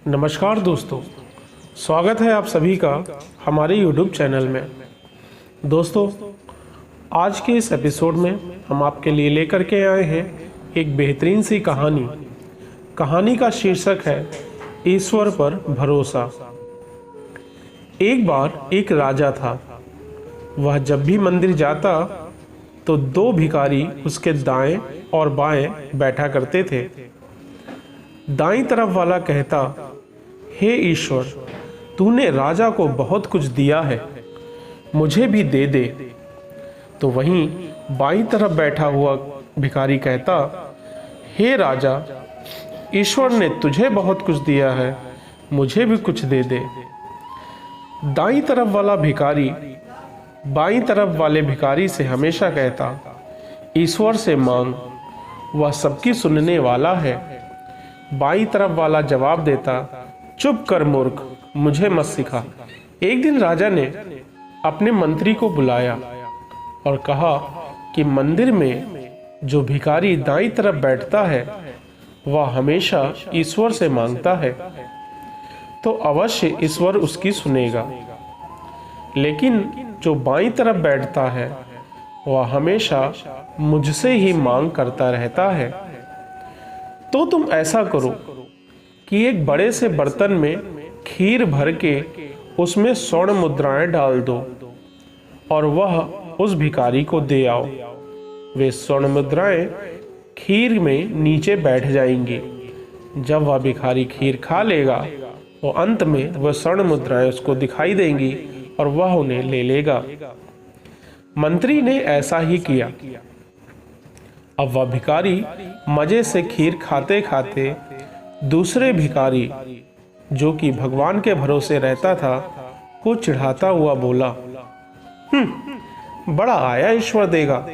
नमस्कार दोस्तों, स्वागत है आप सभी का हमारे YouTube चैनल में। दोस्तों, आज के इस एपिसोड में हम आपके लिए लेकर के आए हैं एक बेहतरीन सी कहानी। कहानी का शीर्षक है ईश्वर पर भरोसा। एक बार एक राजा था। वह जब भी मंदिर जाता तो दो भिखारी उसके दाएं और बाएं बैठा करते थे। दाईं तरफ वाला कहता, हे ईश्वर, तूने राजा को बहुत कुछ दिया है, मुझे भी दे दे। तो वहीं बाईं तरफ बैठा हुआ भिखारी कहता, हे राजा, ईश्वर ने तुझे बहुत कुछ दिया है, मुझे भी कुछ दे दे। दाईं तरफ वाला भिखारी बाईं तरफ वाले भिखारी से हमेशा कहता, ईश्वर से मांग, वह सबकी सुनने वाला है। बाईं तरफ वाला जवाब देता, चुप कर मूर्ख, मुझे मत सिखा। एक दिन राजा ने अपने मंत्री को बुलाया और कहा कि मंदिर में जो भिखारी दाईं तरफ बैठता है वह हमेशा ईश्वर से मांगता है, तो अवश्य ईश्वर उसकी सुनेगा। लेकिन जो बाईं तरफ बैठता है वह हमेशा मुझसे ही मांग करता रहता है। तो तुम ऐसा करो कि एक बड़े से बर्तन में खीर भर के उसमें स्वर्ण मुद्राएं डाल दो और वह उस भिखारी को दे आओ। वे स्वर्ण मुद्राएं खीर में नीचे बैठ जाएंगी। जब वह भिखारी खीर खा लेगा तो अंत में वह स्वर्ण मुद्राएं उसको दिखाई देंगी और वह उन्हें ले लेगा। मंत्री ने ऐसा ही किया। अब वह भिखारी मजे से खीर खाते खाते दूसरे भिखारी, जो कि भगवान के भरोसे रहता था, को चिढ़ाता हुआ बोला, बड़ा आया ईश्वर देगा,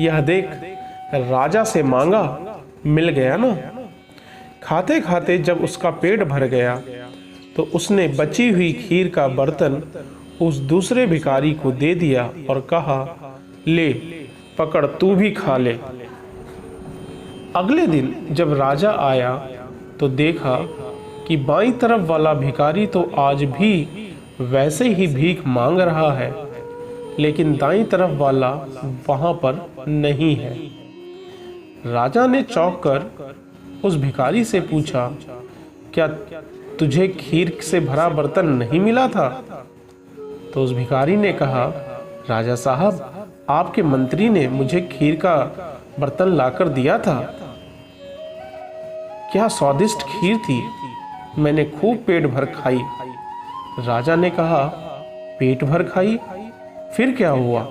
यह देख राजा से मांगा मिल गया ना। खाते खाते जब उसका पेट भर गया तो उसने बची हुई खीर का बर्तन उस दूसरे भिखारी को दे दिया और कहा, ले पकड़, तू भी खा ले। अगले दिन जब राजा आया तो देखा कि बाईं तरफ वाला भिखारी तो आज भी वैसे ही भीख मांग रहा है, लेकिन दाईं तरफ वाला वहां पर नहीं है। राजा ने चौंक कर उस भिखारी से पूछा, क्या तुझे खीर से भरा बर्तन नहीं मिला था? तो उस भिखारी ने कहा, राजा साहब, आपके मंत्री ने मुझे खीर का बर्तन लाकर दिया था। क्या स्वादिष्ट खीर थी, मैंने खूब पेट भर खाई। राजा ने कहा, पेट भर खाई, फिर क्या हुआ?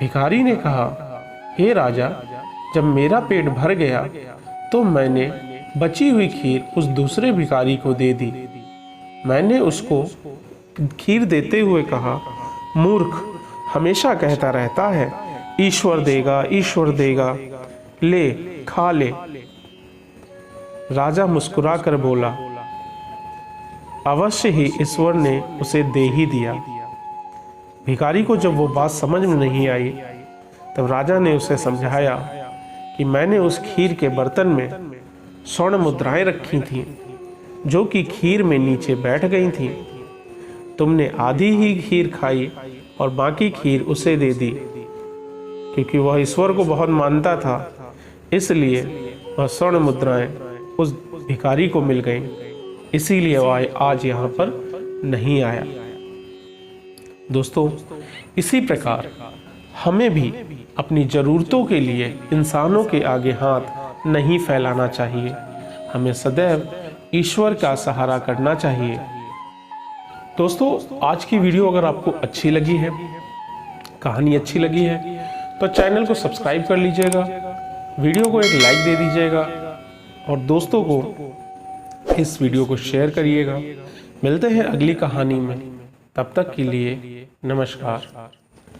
भिखारी ने कहा, हे राजा, जब मेरा पेट भर गया तो मैंने बची हुई खीर उस दूसरे भिखारी को दे दी। मैंने उसको खीर देते हुए कहा, मूर्ख, हमेशा कहता रहता है ईश्वर देगा, ईश्वर देगा, ले खा ले। राजा मुस्कुरा कर बोला, अवश्य ही ईश्वर ने उसे दे ही दिया। भिखारी को जब वो बात समझ में नहीं आई तब राजा ने उसे समझाया कि मैंने उस खीर के बर्तन में स्वर्ण मुद्राएं रखी थीं, जो कि खीर में नीचे बैठ गई थीं। तुमने आधी ही खीर खाई और बाकी खीर उसे दे दी। क्योंकि वह ईश्वर को बहुत मानता था, इसलिए वह स्वर्ण मुद्राएं उस भिखारी को मिल गईं, इसीलिए वह आज यहाँ पर नहीं आया। दोस्तों, इसी प्रकार हमें भी अपनी ज़रूरतों के लिए इंसानों के आगे हाथ नहीं फैलाना चाहिए। हमें सदैव ईश्वर का सहारा करना चाहिए। दोस्तों, आज की वीडियो अगर आपको अच्छी लगी है, कहानी अच्छी लगी है, तो चैनल को सब्सक्राइब कर लीजिएगा, वीडियो को एक लाइक दे दीजिएगा और दोस्तों को इस वीडियो को शेयर करिएगा। मिलते हैं अगली कहानी में, तब तक के लिए नमस्कार।